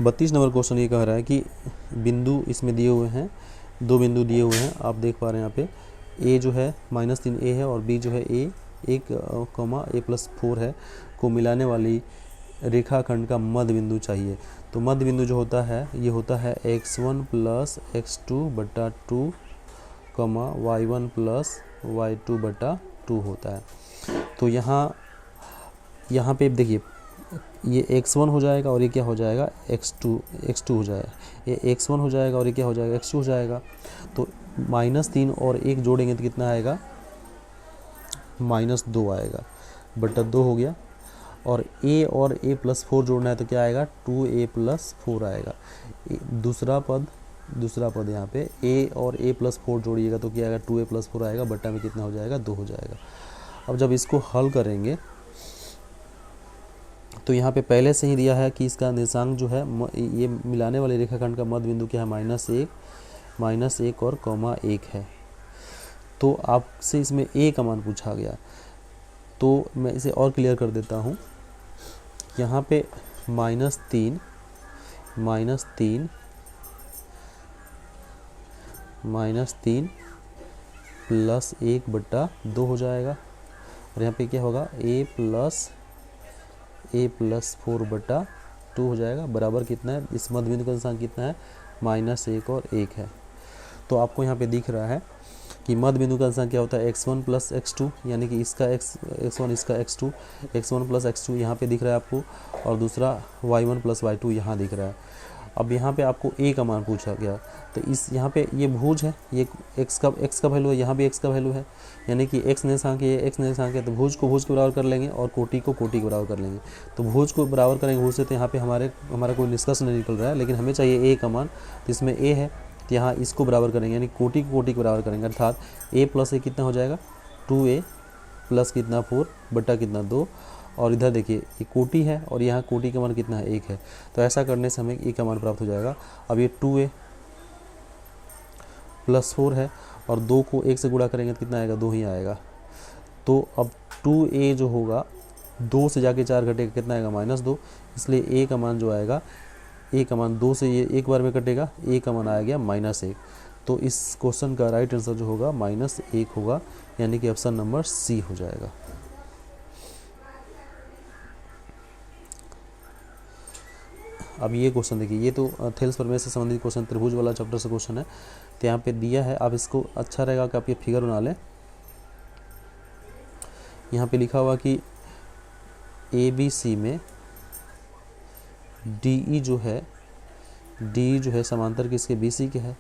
[SPEAKER 1] बत्तीस नंबर क्वेश्चन ये कह रहा है कि बिंदु इसमें दिए हुए हैं, दो बिंदु दिए हुए हैं, आप देख पा रहे हैं यहाँ पे ए जो है -3a है और बी जो है a 1, a+4 है को मिलाने वाली रेखाखंड का मध्य बिंदु चाहिए। तो मध्य बिंदु जो होता है ये होता है x1 + x2/2, y1 + y2/2 होता है। तो यहाँ पे देखिए ये x1 हो जाएगा और ये क्या हो जाएगा x2 हो जाएगा, ये x1 हो जाएगा और ये क्या हो जाएगा x2 हो जाएगा। तो -3 और 1 जोड़ेंगे तो कितना आएगा -2 आएगा, बटा 2 हो गया। और a और a+4 जोड़ना है तो क्या आएगा 2a+4 आएगा। दूसरा पद यहाँ पे a और a+4 जोड़िएगा तो क्या आएगा 2a+4 आएगा, बटा में कितना हो जाएगा 2 हो जाएगा। अब जब इसको हल करेंगे तो यहाँ पे पहले से ही दिया है कि इसका निर्देशांक जो है ये मिलाने वाले रेखाखंड का मध्य बिंदु क्या है -1 और 1 है। तो आपसे इसमें a का मान पूछा गया, तो मैं इसे और क्लियर कर देता हूँ। यहाँ पे -3 + 1/2 हो जाएगा, और यहाँ पे क्या होगा a+4/2 हो जाएगा, बराबर कितना है, इस मध्य बिंदु का निर्देशांक कितना है -1 और 1 है। तो आपको यहाँ पे दिख रहा है कि मध्य बिंदु का निर्देशांक क्या होता है x1 + x2, यानी कि इसका x1 इसका x2 + x2 यहाँ पे दिख रहा है आपको, और दूसरा y1 + y2 यहाँ दिख रहा है। अब यहाँ पे आपको a का मान पूछा गया, तो इस यहाँ पे ये भुज है, ये x का वैल्यू है, यहाँ भी x का वैल्यू है, यानी कि x निर्देशांक ये x निर्देशांक है, तो भुज को भुज के बराबर कर लेंगे और कोटि को कोटि के बराबर कर लेंगे। तो भुज को बराबर करेंगे भुज से, तो यहाँ पे हमारा कोई निष्कर्ष नहीं निकल रहा है, लेकिन हमें चाहिए a का मान, तो इसमें a है तो यहाँ इसको बराबर करेंगे, यानी कोटि को कोटि के बराबर करेंगे, अर्थात a + a कितना हो जाएगा 2a + कितना 4 बटा कितना 2, और इधर देखिए ये कोटि है और यहाँ कोटि का मान कितना है 1 है। तो ऐसा करने से हमें a का मान प्राप्त हो जाएगा। अब ये 2a + 4 है और 2 को 1 से गुणा करेंगे तो कितना आएगा 2 ही आएगा। तो अब 2a जो होगा 2 से जाके 4 घटेगा कितना आएगा -2, इसलिए a का मान जो आएगा, a का मान 2 से ये एक बार में कटेगा, a का मान आ गया -1। तो इस क्वेश्चन का राइट आंसर जो होगा -1 होगा, यानी कि ऑप्शन नंबर सी हो जाएगा। अब ये क्वेश्चन देखिए, ये तो थेल्स प्रमेय से संबंधित क्वेश्चन, त्रिभुज वाला चैप्टर से क्वेश्चन है, तो यहाँ पे दिया है। आप इसको अच्छा रहेगा कि आप ये फिगर बना लें। यहाँ पे लिखा हुआ कि ABC में DE जो है समांतर किसके BC के है,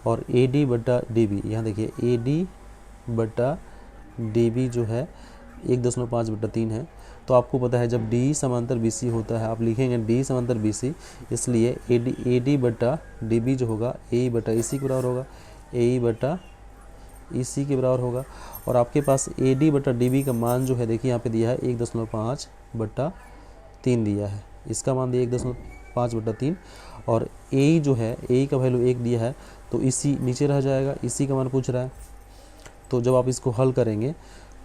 [SPEAKER 1] और AD/DB, यहाँ देखिए AD/DB जो है 1.5/3 है। तो आपको पता है जब DE समांतर BC होता है, आप लिखेंगे DE समांतर BC, इसलिए AD/DB जो होगा AE/EC के बराबर होगा, AE/EC के बराबर होगा। और आपके पास AD/DB का मान जो है देखिए यहाँ पे दिया है 1.5/3 दिया है, इसका मान दिया 1.5/3, और AE जो है AE का वैल्यू 1 दिया है, तो इसी नीचे रह जाएगा, इसी का मान पूछ रहा है। तो जब आप इसको हल करेंगे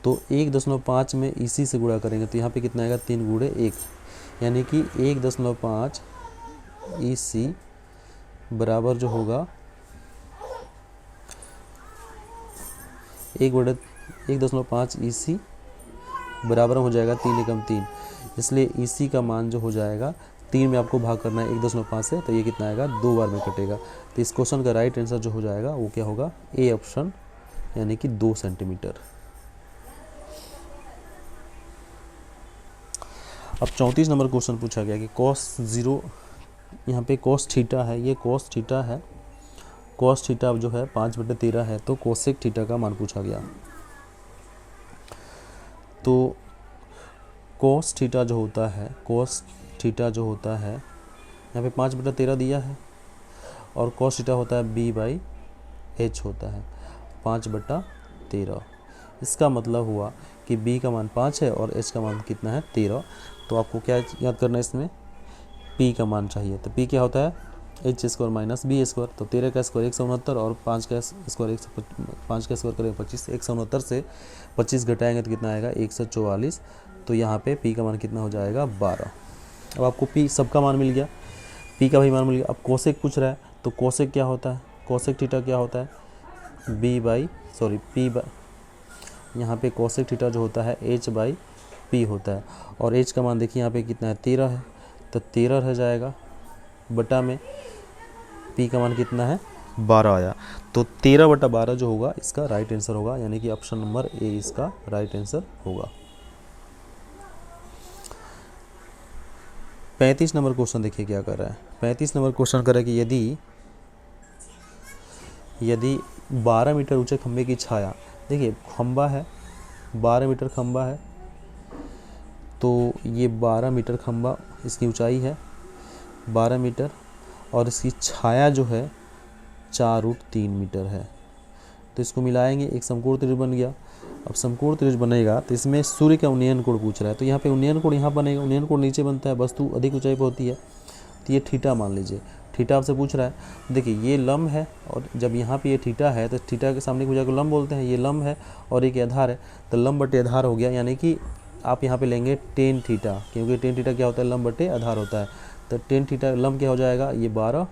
[SPEAKER 1] तो 1.5 में इसी से गुणा करेंगे तो यहाँ पे कितना आएगा 3 × 1, यानी कि 1.5 EC बराबर जो होगा 1/1.5 EC बराबर हो जाएगा 3 × 3, इसलिए EC का मान जो हो जाएगा 3 में आपको भाग करना है 1.5 से, तो ये कितना आएगा 2 बार में कटेगा। तो इस क्वेश्चन का राइट आंसर जो हो जाएगा वो क्या होगा A ऑप्शन, यानी कि 2 सेंटीमीटर। अब 34 नंबर क्वेश्चन पूछा गया कि cos 0, यहाँ पे cos थीटा है, ये cos थीटा है, cos थीटा जो है 5/13 है, तो cosec थीटा का मान पूछा गया। तो कोस थीटा जो होता है, कोस थीटा जो होता है यहाँ पे 5/13 दिया है, और कोस थीटा होता है b/h होता है 5/13। इसका मतलब हुआ कि b का मान 5 है और h का मान कितना है 13। तो आपको क्या याद करना है इसमें, p का मान चाहिए। तो p क्या होता है h² माइनस b²। तो 13 का स्क्वायर 169 और 5 का स्क्वायर 5 का स्क्वायर करें 25। 169 से 25 घटाएंगे तो कितना आएगा 144। तो यहाँ पे p का मान कितना हो जाएगा 12। अब आपको p सबका मान मिल गया, p का भी मान मिल गया। अब कोसेक पूछ रहा है, तो कोसेक क्या होता है, कोसेक थीटा क्या होता है यहाँ पे कोसेक थीटा जो होता है h/p होता है। और h का मान देखिए यहाँ पे कितना है 13 है, तो 13 रह जाएगा बटा में p का मान कितना है 12 आया। तो 13/12 जो होगा इसका राइट आंसर होगा, यानी कि ऑप्शन नंबर ए इसका राइट आंसर होगा। 35 नंबर क्वेश्चन देखिए क्या कर रहा है। 35 नंबर क्वेश्चन कर रहा है कि यदि 12 मीटर ऊंचे खंभे की छाया, देखिए खंभा है 12 मीटर खंभा है, तो ये 12 मीटर खंभा, इसकी ऊंचाई है 12 मीटर और इसकी छाया जो है 4√3 मीटर है। तो इसको मिलाएंगे, एक समकोण त्रिभुज बन गया। अब समकोण त्रिभुज बनेगा तो इसमें सूर्य का उन्नयन कोण पूछ रहा है, तो यहाँ पे उन्नयन कोण यहाँ बनेगा, उन्नयन कोण नीचे बनता है, वस्तु अधिक ऊंचाई पर होती है। तो ये थीटा मान लीजिए, थीटा आपसे पूछ रहा है। देखिए ये लंब है और जब यहाँ पे ये थीटा है तो थीटा के सामने की भुजा को लंब बोलते हैं, ये लंब है और एक आधार है, तो लंब बटे आधार हो गया। यानी कि आप यहाँ पे लेंगे टेन थीटा, क्योंकि टेन थीटा क्या होता है लंब बटे आधार होता है। तो टेन थीटा लंब क्या हो जाएगा ये 12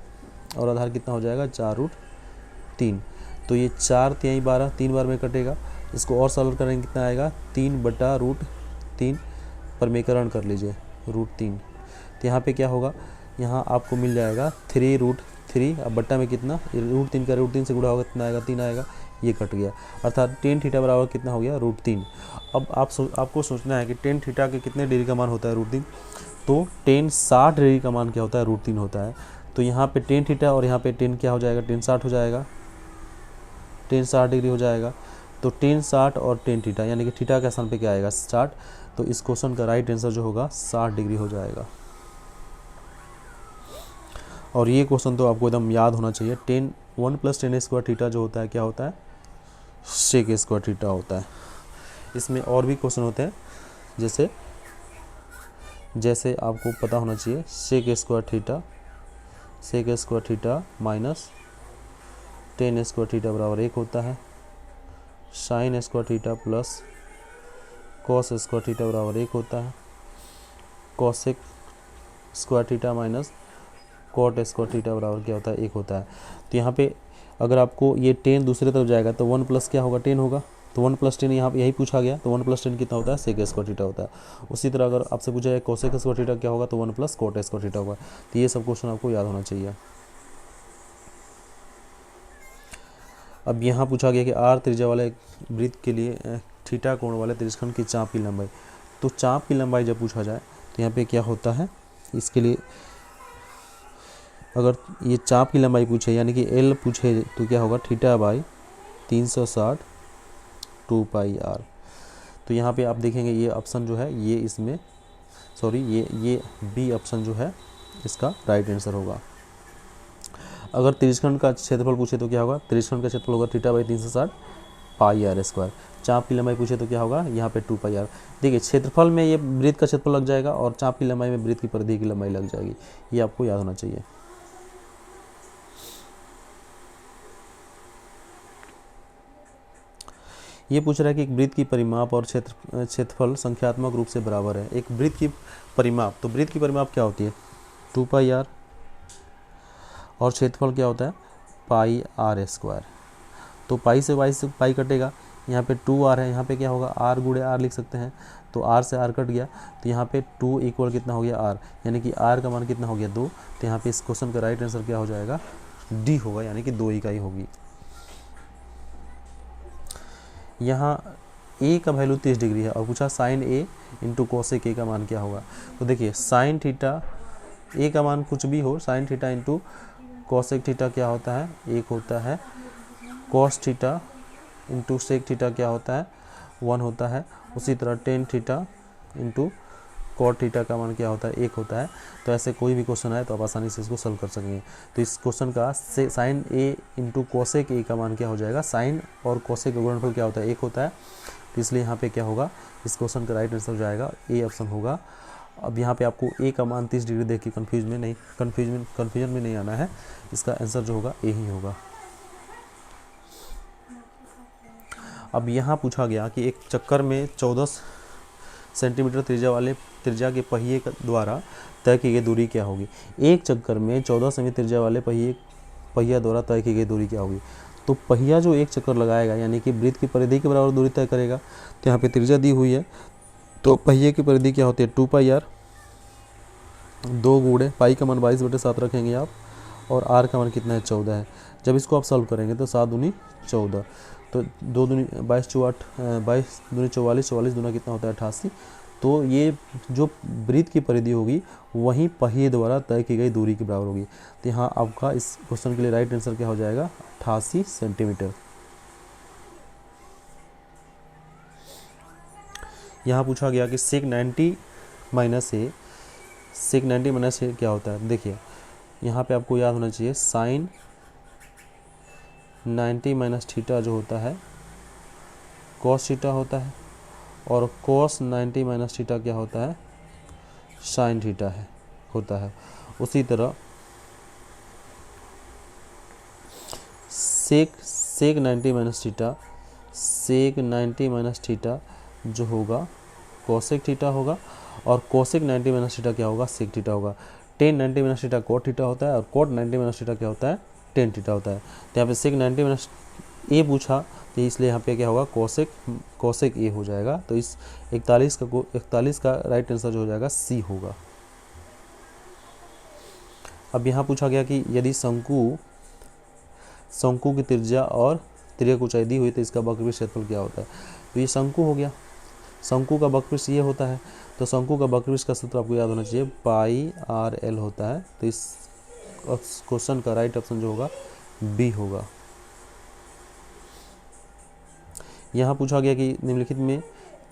[SPEAKER 1] और आधार कितना हो जाएगा 4√3। तो ये 4×3 3 बार में कटेगा। इसको और सरल करेंगे कितना आएगा 3/√3 परमीकरण कर लीजिए √3। तो यहाँ पे क्या होगा, यहाँ आपको मिल जाएगा 3√3। अब बट्टा में कितना √3 का √3 से गुणा होगा कितना आएगा 3 आएगा, ये कट गया। अर्थात टेन थीटा बराबर कितना हो गया √3। अब आपको सोचना है कि टेन थीटा के कितने डिग्री का मान होता है √3। तो टेन 60 डिग्री का मान क्या होता है √3 होता है। तो यहाँ पे टेन थीटा और यहाँ पे टेन क्या हो जाएगा टेन 60 हो जाएगा, टेन 60 डिग्री हो जाएगा। तो टेन 60 और टेन थीटा, यानी कि थीटा के स्थान पे क्या आएगा 60। तो इस क्वेश्चन का राइट आंसर जो होगा 60 डिग्री हो जाएगा। और ये क्वेश्चन तो आपको एकदम याद होना चाहिए। 1 + 10² थीटा जो होता है क्या होता है sec² थीटा होता है। इसमें और भी क्वेश्चन होते हैं, जैसे आपको पता होना चाहिए sec² थीटा माइनस 10² थीटा बराबर 1 होता है, sin² theta plus cos² theta बराबर 1 होता है, cosec² theta minus cot² theta बराबर क्या होता है 1 होता है। तो यहाँ पे अगर आपको ये 10 दूसरे तरफ जाएगा तो 1 प्लस क्या होगा 10 होगा। तो 1 + 10 यहाँ पे यही पूछा गया, तो 1 + 10 कितना होता है sec² थीटा होता है। उसी तरह अगर आपसे पूछा जाए cosec² थीटा क्या होगा तो 1 + cot² थीटा होगा। तो ये सब क्वेश्चन आपको याद होना चाहिए। अब यहाँ पूछा गया कि r त्रिज्या वाले वृत्त के लिए थीटा कोण वाले त्रिज्यखंड की चाप की लंबाई। तो चाप की लंबाई जब पूछा जाए तो यहाँ पे क्या होता है, इसके लिए अगर ये चाप की लंबाई पूछे यानी कि L पूछे तो क्या होगा θ/360 2πr। तो यहाँ पे आप देखेंगे ये ऑप्शन जो है ये इसमें ये बी ऑप्शन जो है इसका राइट आंसर होगा। अगर त्रिज्यखंड का क्षेत्रफल पूछे तो क्या होगा, त्रिज्यखंड का क्षेत्रफल होगा θ/360 πr²। चाप की लंबाई पूछे तो क्या होगा यहाँ पे 2πr। देखिए क्षेत्रफल में ये वृत्त का क्षेत्रफल लग जाएगा और चाप की लंबाई में वृत्त की परिधि की लंबाई लग जाएगी, ये आपको याद होना चाहिए। ये पूछ रहा है कि एक वृत्त की परिमाप और क्षेत्रफल संख्यात्मक रूप से बराबर है। एक वृत्त की परिमाप, तो वृत्त की परिमाप क्या होती है 2πr और क्षेत्रफल क्या होता है πr²। तो पाई से पाई कटेगा, यहाँ पे 2r है, यहाँ पे क्या होगा r गुणे r लिख सकते हैं। तो r से r कट गया तो यहाँ पे 2 = कितना हो गया r, यानी कि r का मान कितना हो गया 2। तो यहाँ पे इस क्वेश्चन का राइट आंसर क्या हो जाएगा डी होगा, यानी कि 2 इकाई होगी। यहाँ a का वैल्यू 30 डिग्री है और पूछा sin a × cosec a का मान क्या होगा। तो देखिए sin थीटा a का मान कुछ भी हो, sin थीटा × cosec थीटा क्या होता है 1 होता है, cos थीटा × sec थीटा क्या होता है 1 होता है। उसी तरह tan थीटा × कॉट थीटा का मान क्या होता है, 1 होता है। तो ऐसे कोई भी क्वेश्चन आए तो आप आसानी से इसको सॉल्व कर सकेंगे। तो इस क्वेश्चन का sine A into cosec A का मान क्या हो जाएगा, साइन और कोसेक का गुणनफल क्या होता है, 1 होता है। तो इसलिए यहाँ पे क्या होगा, इस क्वेश्चन का राइट आंसर हो जाएगा ए ऑप्शन होगा। अब यहाँ पे आपको ए का मान 30 डिग्री देख के कन्फ्यूजन में नहीं आना है, इसका आंसर जो होगा ए ही होगा। अब यहाँ पूछा गया कि एक चक्कर में 14 सेंटीमीटर त्रिज्या के पहिए द्वारा तय की गई दूरी क्या होगी। एक चक्कर में 14 सेमी त्रिज्या वाले पहिया द्वारा तय की गई दूरी क्या होगी। तो पहिया जो एक चक्कर लगाएगा यानी कि वृत्त की परिधि के बराबर दूरी तय करेगा। तो यहाँ पे त्रिज्या दी हुई है, तो पहिए की परिधि क्या होती है 2πr, 2 गुणे पाई का मान 22/7 रखेंगे आप, और आर का मान कितना है 14 है। जब इसको आप सॉल्व करेंगे तो 7 दूनी 14, तो 2 दूनी 22 चौ 8, 22 दूनी 44, 44 दूना कितना होता है 88। तो ये जो वृत्त की परिधि होगी वहीं पहिए द्वारा तय की गई दूरी के बराबर होगी। तो यहाँ आपका इस क्वेश्चन के लिए राइट आंसर क्या हो जाएगा, 88 सेंटीमीटर। यहाँ पूछा गया कि सेक 90 माइनस ए क्या होता है। देखिए यहाँ पे आपको याद होना चाहिए साइन 90 माइनस थीटा जो होता है कॉस थीटा होता है, और कॉस 90 माइनस थीटा क्या होता है, साइन थीटा होता है। उसी तरह सेक 90 माइनस थीटा जो होगा कोसेक थीटा होगा, और कोसेक 90 माइनस थीटा क्या होगा, सेक थीटा होगा। Ten 90 minus theta cot theta होता है, और कोट 90 माइनस थीटा क्या होता है, टेन थीटा होता है। तो यहाँ पे सेक 90 माइनस ए पूछा, तो इसलिए यहाँ पे क्या होगा, कोसेक ए हो जाएगा। तो इस 41 का राइट आंसर जो हो जाएगा सी होगा। अब यहाँ पूछा गया कि यदि शंकु की त्रिज्या और तिर्यक ऊंचाई दी हुई तो इसका वक्रपृष्ठ क्षेत्रफल क्या होता है। तो ये शंकु हो गया, शंकु का वक्रपृष्ठ ये होता है। तो शंकु का वक्रपृष्ठ का सूत्र आपको याद होना चाहिए πr/l होता है। तो इस क्वेश्चन का राइट ऑप्शन जो होगा बी होगा। यहाँ पूछा गया कि निम्नलिखित में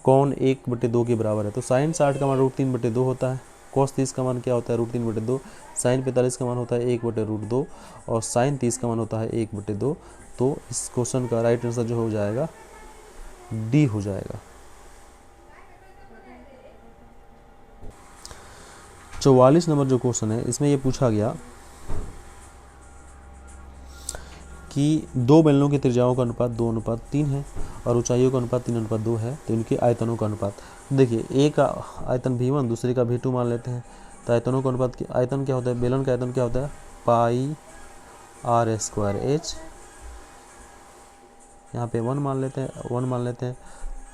[SPEAKER 1] कौन 1/2 के बराबर है। तो साइन 60 का मान √3/2 होता है, कॉस 30 का मान क्या होता है √3/2, साइन 45 का मान होता है 1/√2, और साइन 30 का मान होता है 1/2। तो इस क्वेश्चन का राइट आंसर जो हो जाएगा डी हो जाएगा। 44 नंबर जो क्वेश्चन है इसमें ये पूछा गया कि दो बेलनों की त्रिज्याओं का अनुपात 2:3 है और ऊंचाइयों का अनुपात 3:2 है। तो इनके आयतनों का अनुपात देखिए, एक का आयतन V1 दूसरे का V2 मान लेते हैं। तो आयतनों का अनुपात आयतन क्या होता है, बेलन का आयतन क्या होता है πr²h, यहाँ पे 1 मान लेते हैं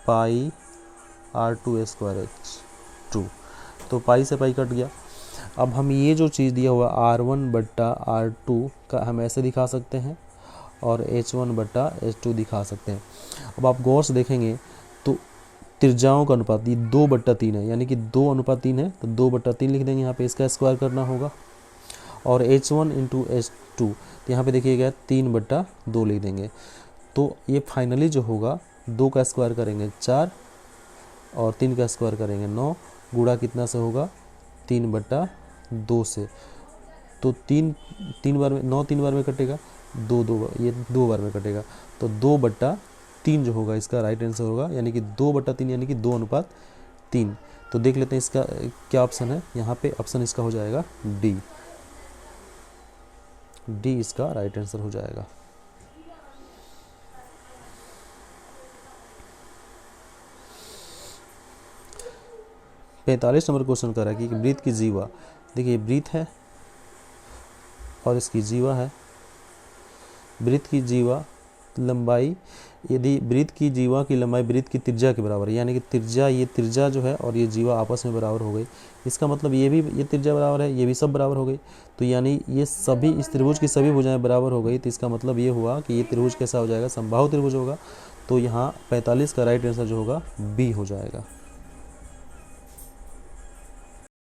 [SPEAKER 1] πr2h2। तो पाई से पाई कट गया। अब हम ये जो चीज़ दिया हुआ R1/R2 का हम ऐसे दिखा सकते हैं और H1/H2 दिखा सकते हैं। अब आप गौर से देखेंगे तो त्रिज्याओं का अनुपात ये 2/3 है, यानी कि 2:3 है। तो 2/3 लिख देंगे, यहाँ पे इसका स्क्वायर करना होगा। और H1 × H2 तो यहाँ पे देखिएगा 3/2 लिख देंगे। तो ये फाइनली जो होगा 2 का स्क्वायर करेंगे 4 और 3 का स्क्वायर करेंगे 9, गुणा कितना से होगा 3/2 से। तो 3 बार में 9 3 बार में कटेगा, 2 बार में कटेगा। तो 2/3 जो होगा इसका राइट आंसर होगा, यानी कि 2/3 यानी कि 2:3। तो देख लेते हैं इसका क्या ऑप्शन है। यहाँ पे ऑप्शन इसका हो जाएगा डी इसका राइट आंसर हो जाएगा। पैंतालीस नंबर क्वेश्चन कर रहा है कि वृत्त की जीवा, देखिए वृत्त है और इसकी जीवा है। वृत्त की जीवा लंबाई, यदि वृत्त की जीवा की लंबाई वृत्त की त्रिज्या के बराबर है, यानी कि ये त्रिज्या जो है और ये जीवा आपस में बराबर हो गई, इसका मतलब ये त्रिज्या बराबर है, ये भी सब बराबर हो गई। तो यानी ये सभी इस त्रिभुज की सभी भुजाएं बराबर हो गई। तो इसका मतलब ये हुआ कि ये त्रिभुज कैसा हो जाएगा, समबाहु त्रिभुज होगा। तो यहाँ 45 का राइट आंसर जो होगा बी हो जाएगा।